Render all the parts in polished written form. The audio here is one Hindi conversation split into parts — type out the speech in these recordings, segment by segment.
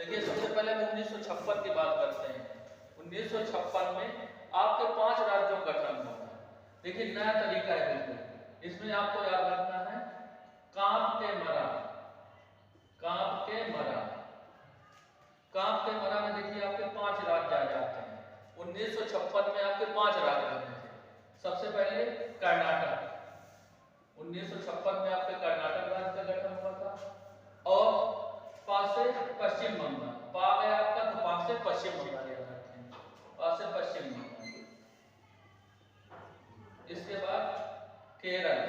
देखिए सबसे पहले हम 1956 की बात करते हैं। 1956 में आपके 5 राज्यों का गठन हुआ था। देखिए नया तरीका है बिल्कुल। इसमें आपको याद रखना है कांप के मरा, कांप के मरा, कांप के मरा में देखिए आपके 5 राज्य आ जाते हैं। 1956 में आपके 5 राज्य बने थे। सबसे पहले कर्नाटक, 1956 में आपके कर्नाटक राज्य का गठन हुआ था। और पास से पश्चिम बंगाल, पा गया आपका तो पास से पश्चिम बंगाल याद रखें, पास से पश्चिम बंगाल। इसके बाद केरल,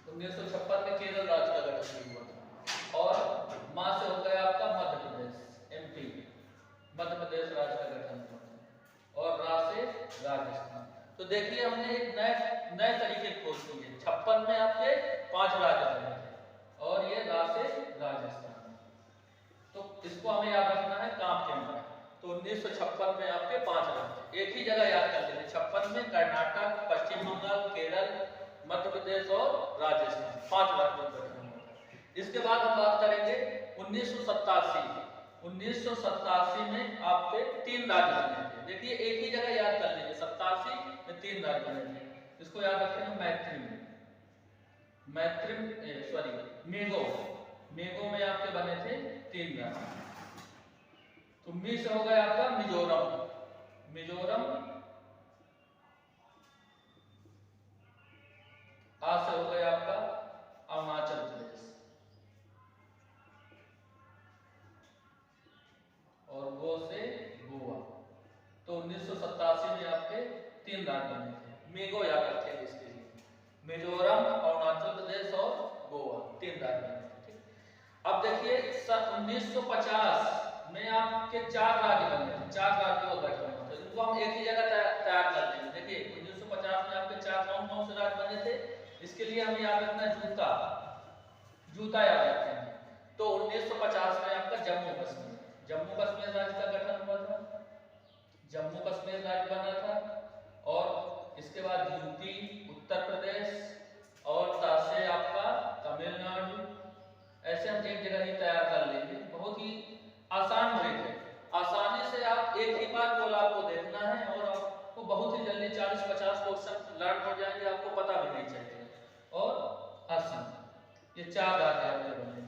1956 में केरल राज्य का गठन हुआ था। और मां से हो गया आपका मध्य प्रदेश, एमपी, मध्य प्रदेश राज्य का गठन हुआ था। और रा से राजस्थान। तो देखिए हमने एक नए तरीके खोज किए। 56 में आपके 5 राज्य बने थे और ये रा से राजस्थान। तो इसको हमें याद रखना है कांप के मरा। तो 1956 में आपके 5 राज्य एक ही जगह याद कर लेते। 56 में कर्नाटक, पश्चिम बंगाल, केरल, मध्य प्रदेश और राजस्थान, 5 राज्यों का गठन हुआ था। इसके बाद हम बात करेंगे 1987। 1987 में आपके 3 राज्य बने थे। देखिए एक ही जगह याद कर लीजिए, 87 में 3 राज्य बने थे। इसको याद रखेंगे मैत्रिम, मेघो, मेघो में आपके बने थे 3 राज्य। तो मी से हो गया आपका मिजोरम, मिजोरम, आ से हो गया आपका अरुणाचल प्रदेश और गो से गोवा। तो 1987 में आपके 3 राज्य बने थे। मेघो याद रखेंगे इसके लिए, मिजोरम, अरुणाचल प्रदेश और गोवा, 3 राज्य बने थे। अब देखिए 1950 में आपके 4 राज्य बने थे, 4 राज्यों का गठन हुआ था। इनको हम एक ही जगह तैयार कर लेंगे। देखिए 1950 में आपके 4 कौन से राज्य बने थे, इसके लिए हमें याद रखना है जूता, जूता याद रखेंगे। तो 1950 में आपका जम्मू कश्मीर, जम्मू कश्मीर राज्य का गठन हुआ था, जम्मू कश्मीर राज्य बना था। और इसके बाद यूपी, उत्तर प्रदेश और से आपका तमिलनाडु, ऐसे हम एक जगह ही तैयार कर लेंगे। बहुत ही आसान ट्रिक है, आसानी से आप एक ही बार केवल आपको देखना है और आपको बहुत ही जल्दी 40-50 क्वेश्चन लर्न हो जाएंगे, आपको पता भी नहीं चलेगा। और असम, ये 4 राज्य आपके बने।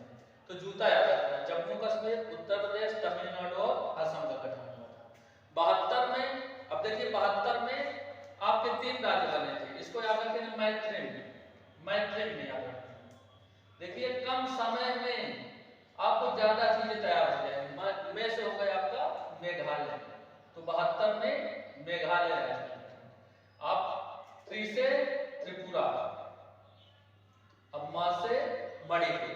तो जूता याद रखना है, जम्मू कश्मीर, उत्तर प्रदेश, तमिलनाडु और असम का गठन हुआ था। 72 में, अब देखिए 72 में आपके 3 राज्य बने थे। इसको याद रखेंगे मैत्रिम, मैत्रिम में याद रखेंगे। देखिए कम समय में आपको ज्यादा चीजें तैयार हो जाएंगी। में से हो गया आपका मेघालय, तो 72 में मेघालय राज्य। आप 3 से त्रिपुरा, अब मां से मणिपुर।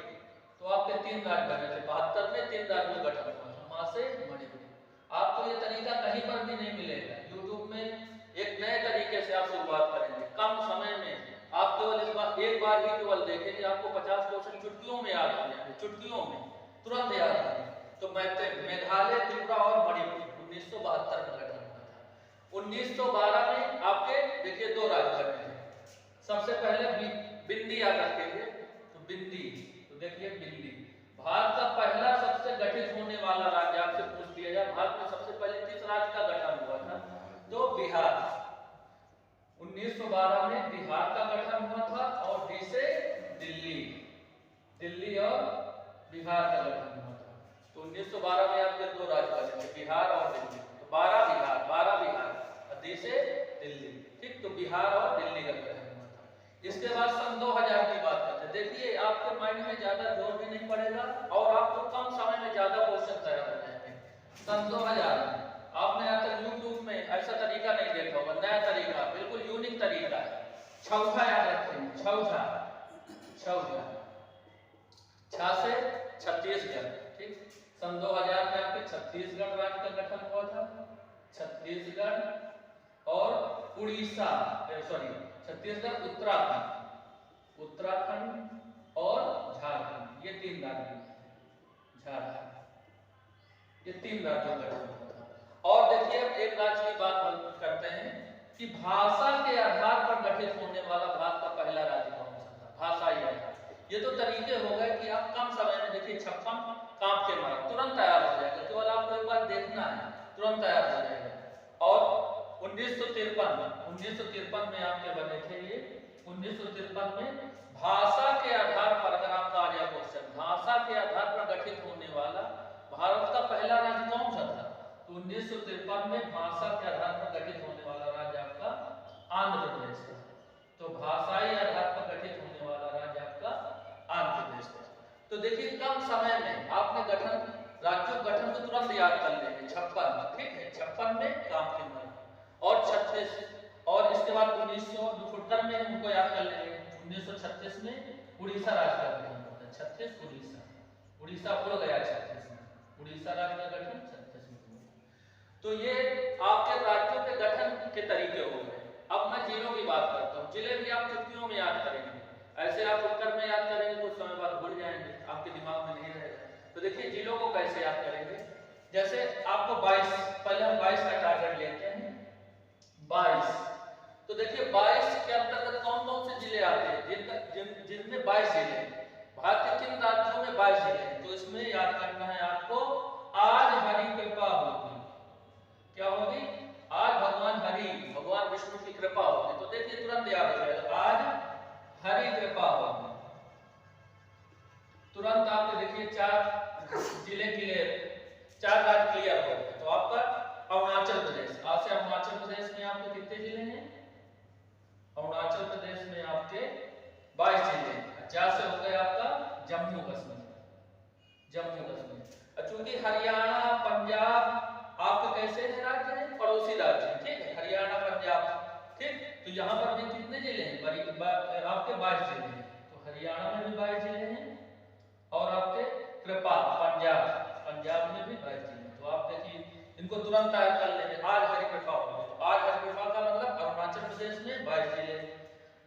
तो आपके 3 राज्य बने थे। 72 में 3 राज्यों का गठन हुआ था, मां से मणिपुर। आपको ये तरीका कहीं पर भी नहीं मिलेगा। यूट्यूब में एक नए तरीके से आप शुरुआत करेंगे, कम समय में आप केवल इस बार एक बार ही केवल देखेंगे, आपको 50 क्वेश्चन चुटकियों में याद आ जाएंगे, चुटकियों में तुरंत याद आ जाएंगे। तो मेघालय, त्रिपुरा और मणिपुर 1972 में गठन हुआ था। 1912 में आपके देखिए 2 राज्य बने थे। सबसे पहले बिंदी याद रखेंगे, तो बिंदी, तो देखिए बिंदी भारत का पहला सबसे गठित होने वाला राज्य। आपसे पूछ लिया जाए भारत में सबसे पहले किस राज्य का गठन हुआ था, तो बिहार। 1912 में बिहार का गठन हुआ था और डी से दिल्ली, दिल्ली और बिहार का गठन हुआ था। तो 1912 में आपके 2 राज्य बने थे, बिहार और दिल्ली। तो 12 बिहार और डी से दिल्ली, ठीक। तो बिहार और दिल्ली का गठन हुआ था। इसके बाद सन 2000 की बात करते हैं। देखिए आपके माइंड में ज्यादा जोर भी नहीं पड़ेगा और आपको कम समय में ज्यादा क्वेश्चन तैयार हो जाएंगे। सन 2000 में आपने आज तक यूट्यूब में ऐसा तरीका नहीं देखा होगा, नया तरीका, बिल्कुल यूनिक तरीका है। छौठा याद रखेंगे, छौठा, छौठा, छा से छत्तीसगढ़, ठीक। सन 2000 में आपके छत्तीसगढ़ राज्य का गठन हुआ था। छत्तीसगढ़ और उड़ीसा, छत्तीसगढ़, उत्तराखंड, उत्तराखंड और झारखंड, ये 3 राज्य, झारखंड, ये 3 राज्यों का गठन हुआ था। और देखिए अब एक राज्य की बात करते हैं कि भाषा के आधार पर गठित होने वाला भारत का पहला राज्य कौन सा था, भाषाई आधार। ये तो तरीके हो गए कि आप कम समय में देखिए 56 कांप के मारा तुरंत तैयार हो जाएगा, केवल आपको एक बार देखना है, तुरंत तैयार हो जाएगा। और 1953 में आपके बने थे ये। 1953 में भाषा के आधार पर, अगर आपका आ जाए क्वेश्चन, भाषा के आधार पर गठित होने वाला भारत का पहला राज्य कौन सा था? तो 1953 में भाषा के आधार पर गठित होने वाला राज्य आपका आंध्र प्रदेश था। तो भाषाई आधार पर गठित होने वाला राज्य आपका आंध्र प्रदेश था। तो देखिए कम समय में आपने गठन, राज्यों गठन को तुरंत याद कर लेंगे। 56, ठीक है, 56 में काम के मन, और 36, और इसके बाद 1972 में उनको याद कर लेंगे। 1936 में उड़ीसा राज्य का गठन होता है। 36 उड़ीसा, उड़ीसा उड़ गया 36 में, उड़ीसा राज्य का गठन 36 में हुआ। तो ये आपके राज्यों के गठन के तरीके हो गए। अब मैं जिलों की बात करता हूँ। जिले भी आप चुटकियों में याद करेंगे, ऐसे आप उत्तर में याद करेंगे, कुछ समय बाद भूल जाएंगे, आपके दिमाग में नहीं रहेगा। तो देखिए जिलों को कैसे याद करेंगे। जैसे आपको 22, पहले हम 22 का टारगेट लेते हैं। 22, तो देखिए 22 के अंतर्गत कौन कौन से जिले आते हैं? जिनमें 22 जिले हैं। भारत के किन राज्यों में 22 जिले हैं? तो इसमें याद करना है आपको, आज हरि कृपा होगी। क्या होगी? आज भगवान हरि, भगवान विष्णु की कृपा होगी। तो देखिए तुरंत याद हो जाएगा, आज हरि कृपा होगी। तुरंत आपके देखिए 4 जिले क्लियर, 4 राज्य क्लियर हो गए। तो आपका अरुणाचल प्रदेश, आज से अरुणाचल प्रदेश में आपके कितने जिले हैं? अरुणाचल प्रदेश में आपके 22 जिले हैं। 4 से हो गए आपका जम्मू कश्मीर, जम्मू कश्मीर। चूंकि हरियाणा पंजाब आपके कैसे है राज्य है? पड़ोसी राज्य है, ठीक है, हरियाणा पंजाब, ठीक। तो यहाँ पर भी कितने जिले हैं? आपके 22 जिले हैं। तो हरियाणा में भी 22 जिले हैं, और आपके कृपा पंजाब में भी 22 जिले। तो आप देखिए इनको तुरंत तैयार कर लेंगे। आज हरि कृपा होगी, तो आज हरि कृपा का मतलब अरुणाचल प्रदेश में 22 जिले,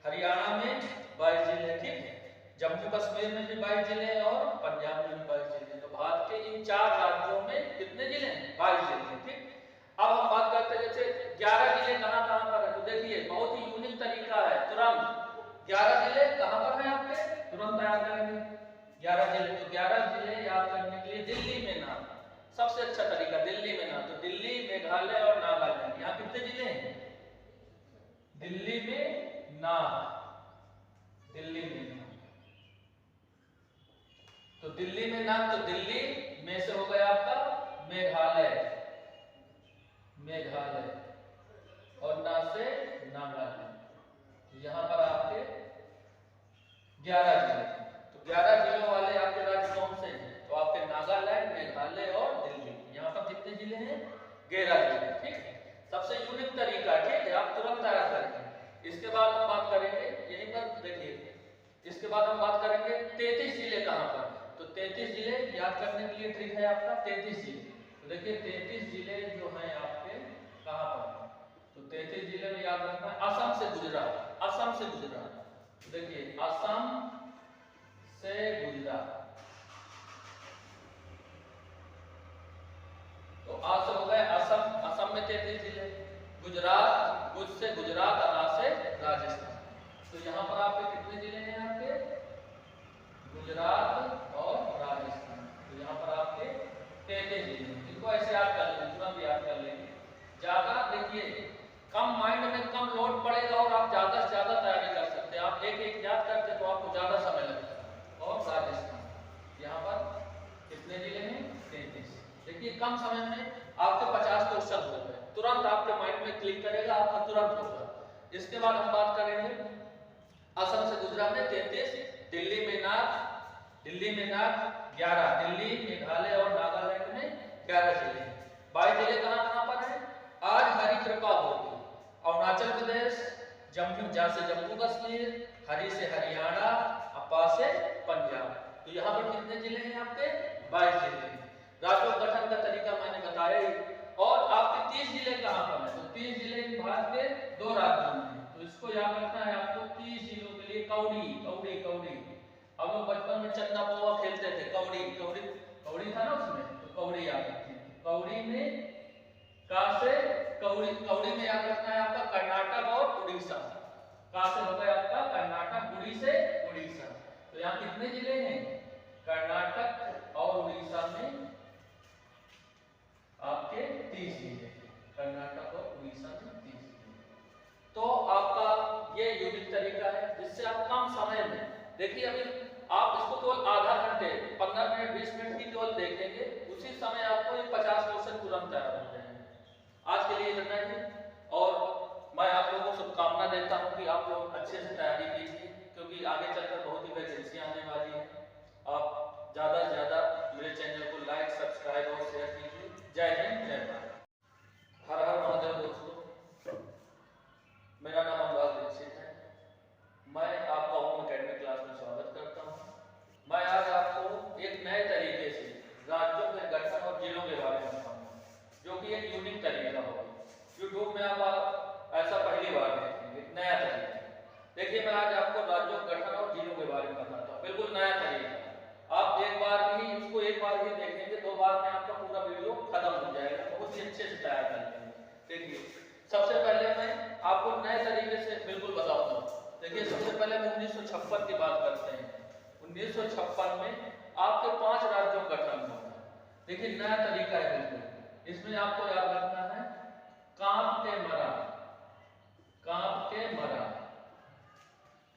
हरियाणा में 22 जिले, ठीक है, जम्मू कश्मीर में भी 22 जिले और पंजाब में भी 22 जिले। तो भारत के इन 4 राज्यों में कितने जिले हैं? 22 जिले, ठीक। अब हम बात करते हैं जैसे 11 जिले कहां कहां पर है। तो देखिए बहुत ही यूनिक तरीका है, तुरंत 11 जिले कहां पर है आपके, तुरंत तैयार करेंगे 11 जिले। तो 11 जिले याद करने के लिए दिल्ली में ना, सबसे अच्छा तरीका दिल्ली में ना। तो दिल्ली, मेघालय और नागालैंड, यहाँ कितने जिले हैं? दिल्ली में ना, दिल्ली में ना। तो दिल्ली में ना, तो दिल्ली में से हो गया आपका मेघालय, मेघालय, और ना से नागालैंड। यहाँ पर आपके 11 जिले। तो 11 जिलों वाले आपके राज्य कौन से हैं? तो आपके नागालैंड, मेघालय और दिल्ली। यहाँ पर कितने जिले हैं? 11 जिले, ठीक है। सबसे यूनिक तरीका, ठीक है, आप तुरंत तैयार करेंगे। इसके बाद हम बात करेंगे, यहीं पर देखिए, इसके बाद हम बात करेंगे 33 जिले कहाँ पर। तो 33 जिले याद करने के लिए ट्रिक है आपका 33 जिले। तो देखिए 33 जिले जो हैं आपके कहाँ पर? तो 33 जिले में याद रखना है असम से गुजरात, असम से गुजरात। तो देखिए असम से गुजरात, तो आज से हो गए असम, असम में 33 जिले, गुजरात, गुज से गुजरात, अना से राजस्थान। तो यहाँ पर आपके कितने जिले हैं? आपके गुजरात और राजस्थान। तो यहाँ पर आपके 33 जिले। इनको ऐसे याद कर लेंगे, तुरंत याद कर लेंगे। ज्यादा देखिए कम माइंड में कम लोड पड़ेगा और आप ज्यादा से ज्यादा तैयारी कर सकते हैं। आप एक एक याद करते तो आपको ज्यादा समय लगता है। और राजस्थान, यहाँ पर कितने जिले हैं? 33। देखिए कम समय में आपके 50 क्वेश्चन हो गए, तुरंत आपके माइंड में क्लिक करेगा, आपका तुरंत होगा। इसके बाद हम बात करेंगे असम से गुजरात में 33, दिल्ली में नाग, दिल्ली में नाग 11, दिल्ली, मेघालय और नागालैंड में 11 जिले। 22 जिले कहाँ कहाँ पर है? आज हरि कृपा होगी, अरुणाचल प्रदेश, जम्मू, जहाँ से जम्मू कश्मीर, हरि से हरियाणा, अपा से पंजाब। तो यहाँ पर कितने जिले हैं आपके? 22 जिले। राज्यों गठन का तरीका मैंने बताया ही। और आपके 30 जिले कहाँ पर है? तो 30 जिले भारत के 2 राज्यों में। तो इसको याद रखना है आपको, 30 जिलों के लिए कौड़ी, कौड़ी, कौड़ी। हम लोग बचपन में चन्ना पोहा खेलते थे, कौड़ी, कौड़ी, कौड़ी था ना उसमें, तो कौड़ी याद रखिए। कौड़ी में कहाँ से? कौड़ी, कौड़ी में याद रखना है आपका कर्नाटक और उड़ीसा। कहाँ से हो गया आपका? कर्नाटक, उड़ी से उड़ीसा। तो यहाँ कितने देखिए अभी आप इसको केवल आधा घंटे 15 मिनट 20 मिनट की केवल देखेंगे, उसी समय आपको ये 50 क्वेश्चन तुरंत तैयार हो जाएंगे। आज के लिए इतना ही, और मैं आप लोगों को शुभकामना देता हूँ कि आप लोग अच्छे से तैयारी कीजिए, क्योंकि आगे चलकर बहुत ही वैकेंसी आने वाली है। आप ज़्यादा से ज़्यादा मेरे चैनल को लाइक, सब्सक्राइब और शेयर कीजिए। जय हिंद, जय भारत। हर हर महादेव दोस्तों, मेरा नाम अनुराग दीक्षित है। मैं आपका होम अकेडमी क्लास में स्वागत करता हूँ। मैं आज आपको एक नए तरीके से राज्यों के गठन और जिलों के बारे में बताऊंगा, जो कि एक यूनिक तरीका होगा। यूट्यूब में आप ऐसा पहली बार देखेंगे, नया तरीका। देखिए मैं आज आपको राज्यों के गठन और जिलों के बारे में बताता हूँ, बिल्कुल नया तरीका। आप एक बार भी देखेंगे, 2 बार में आपका पूरा वीडियो खत्म हो जाएगा, बहुत ही अच्छे से तैयार कर लेंगे। देखिए सबसे पहले मैं आपको नए तरीके से बिल्कुल बताऊंगा। देखिए सबसे पहले हम 1956 की बात करते हैं। 1956 में आपके 5 राज्यों का गठन हुआ था। देखिए नया तरीका है बिल्कुल। इसमें आपको याद रखना है कांप के मरा, कांप के मरा,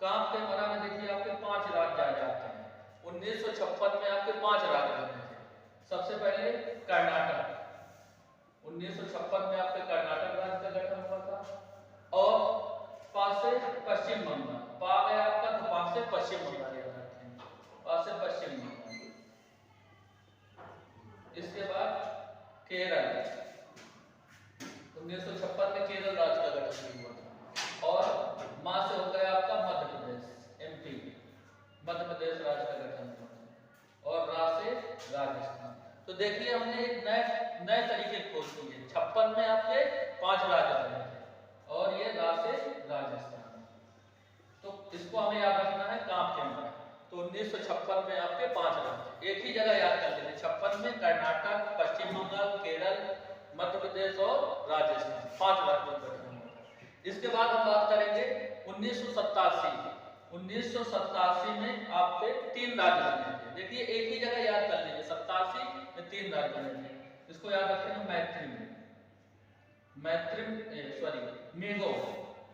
कांप के मरा में देखिए आपके 5 राज्य आ जाते हैं। 1956 में आपके 5 राज्य बने थे। सबसे पहले कर्नाटक, 1956 में आपके कर्नाटक राज्य का गठन हुआ था। और पास से पश्चिम बंगाल, पा गया आपका, तो पास से पश्चिम बंगाल याद रखें, पास से पश्चिम बंगाल। इसके बाद केरल, 1956 में केरल राज्य का गठन हुआ था। और मां से हो गया आपका मध्य प्रदेश, एमपी, मध्य प्रदेश राज्य का गठन हुआ था। और रा से राजस्थान। तो देखिए हमने एक नए तरीके खोज किए। 56 में आपके 5 राज्य बने थे और ये रा से राजस्थान। तो इसको हमें याद रखना है कांप के मरा। तो 1956 में आपके 5 राज्य, एक ही जगह याद कर लेंगे। 56 में कर्नाटक, पश्चिम बंगाल, केरल, मध्य प्रदेश और राजस्थान, 5 राज्यों का गठन हुआ था। इसके बाद हम बात करेंगे 1987। 1987 में आपके 3 राज्य बने थे। देखिए एक ही जगह याद कर लीजिए, 87 में 3 राज्य बने थे। इसको याद रखेंगे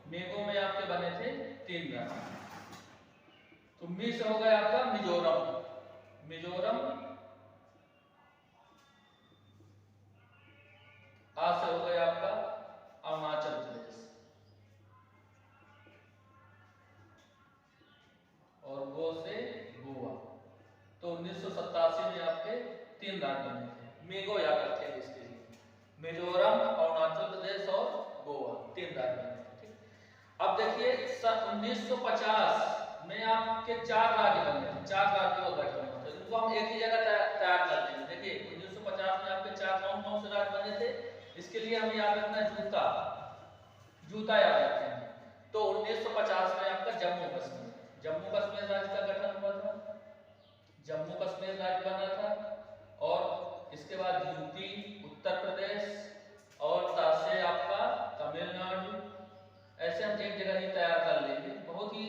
मेघो में आपके बने थे 3 राज्य। तो मी से हो गया आपका मिजोरम, आ से हो गया आपका अरुणाचल प्रदेश, और गो से गोवा। तो 1987 में आपके 3 राज्य बने थे। मेघो याद रखेंगे इसके लिए, मिजोरम, अरुणाचल प्रदेश और गोवा, 3 राज्य बने थे। ठीक, अब देखिए 1950 में आपके 4 राज्य बने थे, 4 राज्यों का गठन हुआ था। इनको हम एक ही जगह तैयार कर लेंगे। देखिए 1950 में आपके 4 कौन से राज्य बने थे, इसके लिए हमें याद रखना है जूता याद रखेंगे। तो 1950 में आपका जम्मू कश्मीर राज्य का गठन हुआ था, जम्मू कश्मीर राज्य बना था। और इसके बाद यूपी, उत्तर प्रदेश और तासे आपका तमिलनाडु। ऐसे हम एक जगह ही तैयार कर लेंगे, बहुत ही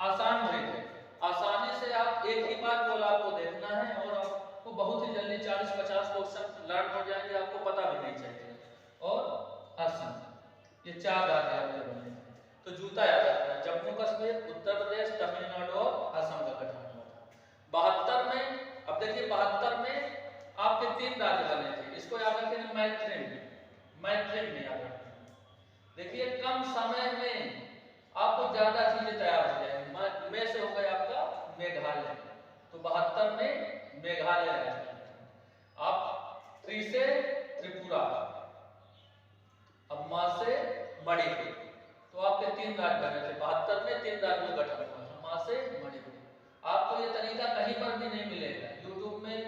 आसान ट्रिक है। आसानी से आप एक ही बार केवल आपको देखना है और आपको बहुत ही जल्दी 40-50 क्वेश्चन लर्न हो जाएंगे, आपको पता भी नहीं चलेगा। और असम, ये 4 राज्य आपके बने हैं। तो जूता याद रखना है, जम्मू कश्मीर, उत्तर प्रदेश, तमिलनाडु और असम का गठन हुआ था। 72 में, अब देखिए 72 में आपके 3 राज्य बने थे। इसको याद रखेंगे मैत्रिम में याद रखेंगे। देखिए कम समय में आपको ज्यादा चीजें तैयार हो जाएंगी। में से हो गया आपका मेघालय, तो 72 में मेघालय राज्य। आप 3 से त्रिपुरा, अब मां से मणिपुर। तो आपके 3 राज्य बने थे। 72 में 3 राज्यों का गठन हुआ था, मां से मणिपुर। आपको ये तरीका कहीं पर भी नहीं मिलेगा। यूट्यूब में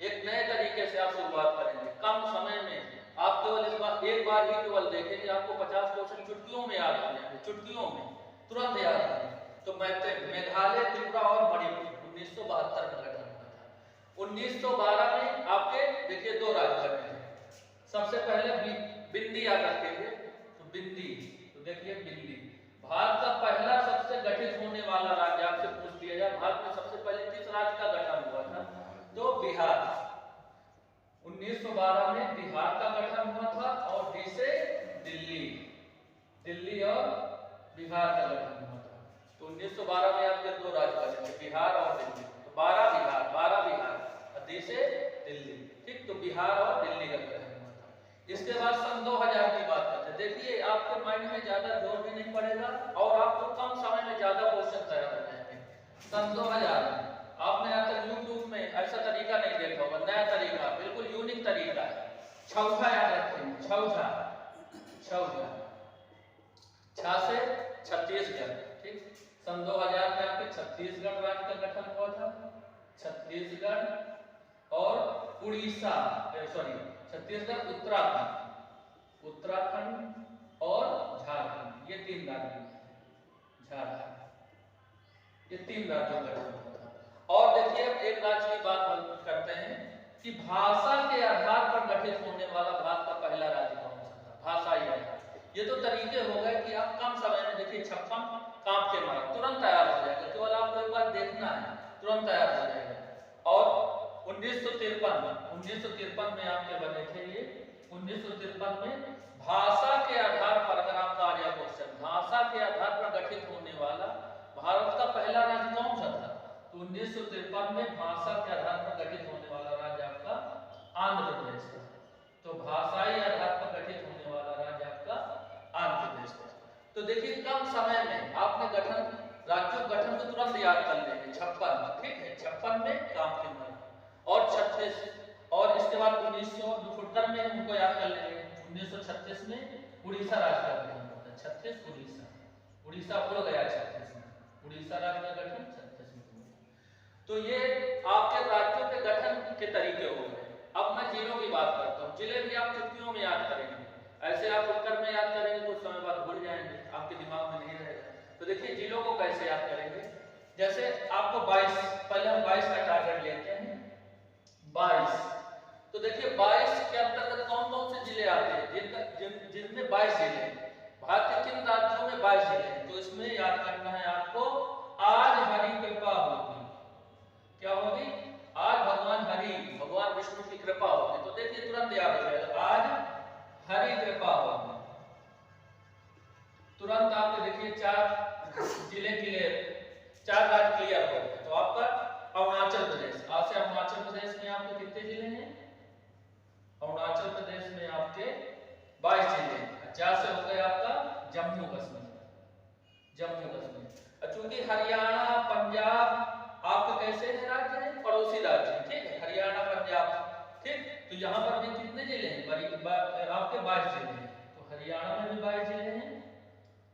एक नए तरीके से आप शुरुआत करेंगे, कम समय में। आप केवल एक बार ही केवल देखेंगे, आपको 50 क्वेश्चन चुटकियों में याद आ जाएंगे, चुटकियों में तुरंत याद आ जाएंगे। तो मेघालय, त्रिपुरा और मणिपुर 1972 में गठन हुआ था। 1912 में आपके देखिए 2 राज्य बने थे। सबसे पहले बिंदी याद रखेंगे, तो बिंदी, तो देखिए बिंदी भारत का पहला सबसे गठित होने वाला राज्य। आपसे पूछ लिया जाए भारत में सबसे पहले किस राज्य का गठन हुआ था, तो बिहार। 1912 में बिहार का गठन हुआ था। और डी से दिल्ली और बिहार का गठन हुआ था। तो 1912 में आपके 2 राज्य बने थे, बिहार और दिल्ली का गठन हुआ था। इसके बाद सन 2000 की बात करते हैं। देखिए आपके माइंड में ज्यादा जोर भी नहीं पड़ेगा और आपको कम समय में ज्यादा क्वेश्चन तैयार हो जाएंगे। सन 2000 में आपने आज तक यूट्यूब में ऐसा तरीका नहीं देखा होगा, नया तरीका, बिल्कुल यूनिक तरीका है। छौछा याद रखेंगे, छौछा, छौछा, छा से छत्तीसगढ़, ठीक। सन 2000 में आपके छत्तीसगढ़ राज्य का गठन हुआ था। छत्तीसगढ़ और उड़ीसा, सॉरी छत्तीसगढ़, उत्तराखंड, उत्तराखंड और झारखंड, ये 3 राज्य हैं। झारखंड, ये 3 राज्यों का गठन हुआ था। और देखिए अब एक राज्य की बात करते हैं कि भाषा के आधार पर गठित होने वाला भारत का पहला राज्य कौन सा था? भाषाई आधार। ये तो तरीके हो गए कि आप कम समय में देखिए 56 कांप के मारे तुरंत तैयार हो जाएगा, केवल आपको एक बार देखना है, तुरंत तैयार हो जाएगा। और 1953 में आपके बने थे ये। 1953 में भाषा के आधार पर, अगर आपका आ जाए क्वेश्चन, भाषा के आधार पर गठित होने वाला भारत का पहला राज्य कौन सा था? तो 1953 में भाषा के आधार पर गठित होने वाला राज्य आपका आंध्र प्रदेश था। तो भाषाई आधार पर गठित होने वाला राज्य आपका आंध्र प्रदेश था। तो देखिए कम समय में आपने राज्यों गठन को तुरंत याद कर लेंगे। 56, ठीक है, 56 में कामकिन और 36, और इसके बाद 1972 में उनको याद कर लेंगे। 1936 में उड़ीसा राज्य का गठन होता है। 36 उड़ीसा, उड़ीसा उड़ गया 36 में, उड़ीसा राज्य का गठन 36 में हुआ। तो ये आपके राज्यों के गठन के तरीके हो गए। अब मैं जिलों की बात करता हूँ। जिले भी आप चुटकियों में याद करेंगे, ऐसे आप उत्तर में याद करेंगे, कुछ समय बाद भूल जाएंगे, आपके दिमाग में नहीं रहेगा। तो देखिए जिलों को कैसे याद करेंगे। जैसे आपको 22, पहले हम 22 का टारगेट लेते हैं। 22, तो देखिए 22 के अंतर्गत कौन कौन से जिले आते हैं? जिनमें 22 जिले हैं। भारत के किन राज्यों में 22 जिले हैं? तो इसमें याद करना है आपको, आज हरि कृपा होगी। क्या होगी? आज भगवान हरि, भगवान विष्णु की कृपा होगी। तो देखिए तुरंत याद हो जाएगा, आज हरि कृपा होगी। तुरंत आपके देखिए 4 जिले क्लियर, 4 राज्य क्लियर हो गए। तो आपका अरुणाचल प्रदेश, आज से अरुणाचल प्रदेश में आपके कितने जिले हैं? अरुणाचल प्रदेश में आपके 22 जिले हैं। 4 से हो गए आपका जम्मू कश्मीर, जम्मू कश्मीर। चूंकि हरियाणा पंजाब आपके कैसे हैं राज्य हैं? पड़ोसी राज्य हैं, ठीक है, हरियाणा पंजाब, ठीक। तो यहाँ पर भी कितने जिले हैं? आपके 22 जिले हैं। तो हरियाणा में भी 22 जिले हैं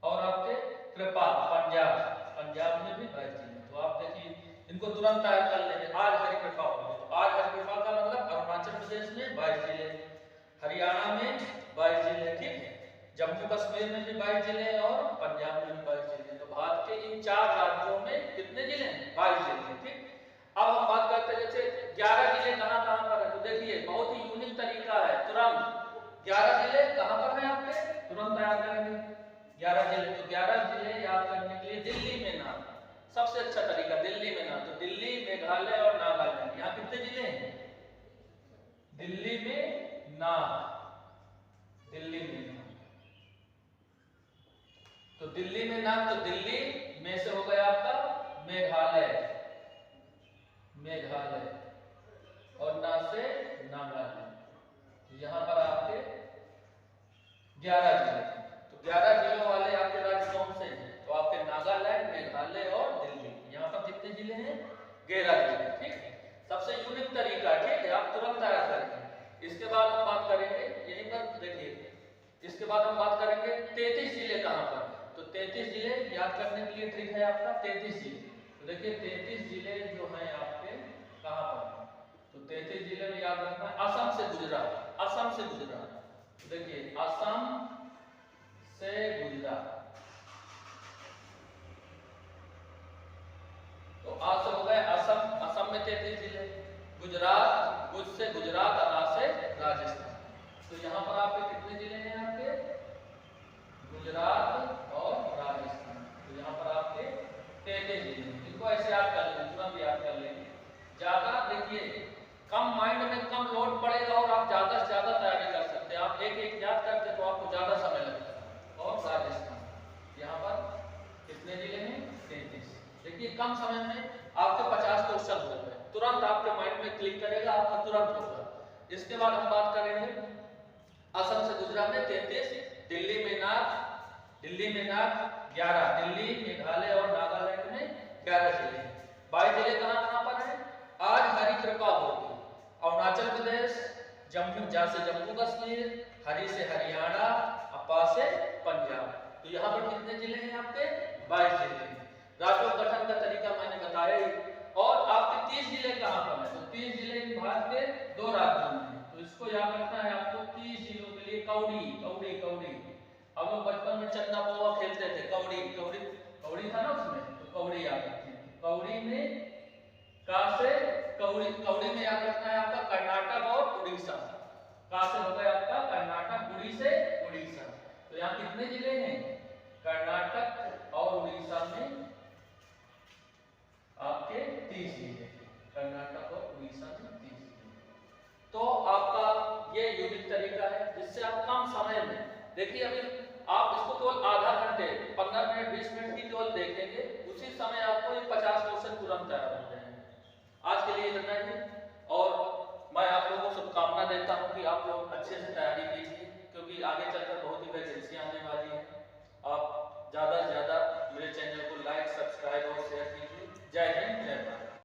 और आपके कृपा पंजाब में भी 22 जिले। तो आप देखिए इनको तुरंत तैयार कर लेंगे। आज हरि कृपा होगी। तो आज हरि कृपा का मतलब अरुणाचल प्रदेश में 22 जिले, हरियाणा में 22 जिले, ठीक है, जम्मू कश्मीर में भी 22 जिले और पंजाब में भी 22 जिले। तो भारत के इन 4 राज्यों में कितने जिले हैं? 22 जिले, ठीक। अब हम बात करते हैं जैसे 11 जिले कहाँ कहाँ पर है। तो देखिए बहुत ही यूनिक तरीका है, तुरंत 11 जिले कहाँ पर है आपके, तुरंत याद करेंगे 11 जिले। तो 11 जिले याद करने के लिए दिल्ली में नाम, सबसे अच्छा तरीका दिल्ली में नाम। तो दिल्ली, मेघालय और नागालैंड, यहाँ कितने जिले हैं? दिल्ली में नाम, दिल्ली में नाम। तो दिल्ली में नाम, तो दिल्ली में से हो गया आपका मेघालय, मेघालय, और ना से नागालैंड। यहाँ पर आपके 11 जिले। तो 11 जिलों वाले आपके राज्य कौन से हैं? तो आपके नागालैंड, मेघालय और दिल्ली। यहाँ पर कितने जिले हैं? 11 जिले, ठीक है। सबसे यूनिक तरीका, ठीक है, आप तुरंत तैयार करेंगे। इसके बाद हम बात करेंगे, यहीं पर देखिए, इसके बाद हम बात करेंगे 33 जिले कहाँ पर। तो 33 जिले याद करने के लिए ट्रिक है आपका 33 जिले। तो देखिए 33 जिले जो हैं आपके कहाँ पर? तो 33 जिले में याद रखना है असम से गुजरात, असम से गुजरात। तो देखिए असम से गुजरात, तो आ से हो गए असम, असम में 33 जिले, गुजरात, गुज से गुजरात, रा से राजस्थान। तो यहाँ पर आपके कितने जिले हैं? आपके गुजरात और राजस्थान। तो यहाँ पर आपके 33 जिले। इनको ऐसे याद कर लेंगे, तुरंत याद कर लेंगे। ज्यादा देखिए कम माइंड में कम लोड पड़ेगा और आप ज्यादा से ज्यादा तैयारी कर सकते हैं। आप एक एक याद करते तो आपको ज्यादा समय लगता है। और राजस्थान, यहाँ पर कितने जिले हैं? 33। देखिए कम समय में आपके 50 क्वेश्चन हो गए, तुरंत आपके माइंड में क्लिक करेगा, आपका तुरंत होगा। इसके बाद हम बात करेंगे असम से गुजरात में 33, दिल्ली में 11, दिल्ली, मेघालय और नागालैंड में 11 जिले। 22 जिले कहाँ पर है? आज हरी कृपा होगी। अरुणाचल प्रदेश, जम्मू, जहाँ से जम्मू कश्मीर, हरी से हरियाणा, अपा से पंजाब। तो यहाँ पर कितने जिले हैं आपके? 22 जिले। राज्यों गठन का तरीका मैंने बताया ही। और आपके 30 जिले कहाँ पर है? तो 30 जिले भारत के 2 राज्यों में। तो इसको याद रखना है आपको। 30 जिलों के लिए कौड़ी। हम लोग बचपन में चन्ना पोहा खेलते थे। कौड़ी था ना उसमें, तो कौड़ी याद रखिए। कौड़ी में कौड़ी में याद रखना है आपका कर्नाटक और उड़ीसा। कहाँ से हो गया आपका? कर्नाटक, उड़ी से उड़ीसा। तो यहाँ कितने जिले हैं? कर्नाटक और उड़ीसा में आपके 30 जिले। कर्नाटक और उड़ीसा में 30 जिले। तो आपका ये यूनिक तरीका है जिससे आप कम समय में, देखिए अभी आप इसको केवल आधा घंटे, 15 मिनट, 20 मिनट की केवल देखेंगे, उसी समय आपको ये 50 क्वेश्चन तुरंत तैयार हो जाएंगे। आज के लिए इतना ही, और मैं आप लोगों को शुभकामना देता हूं कि आप लोग अच्छे से तैयारी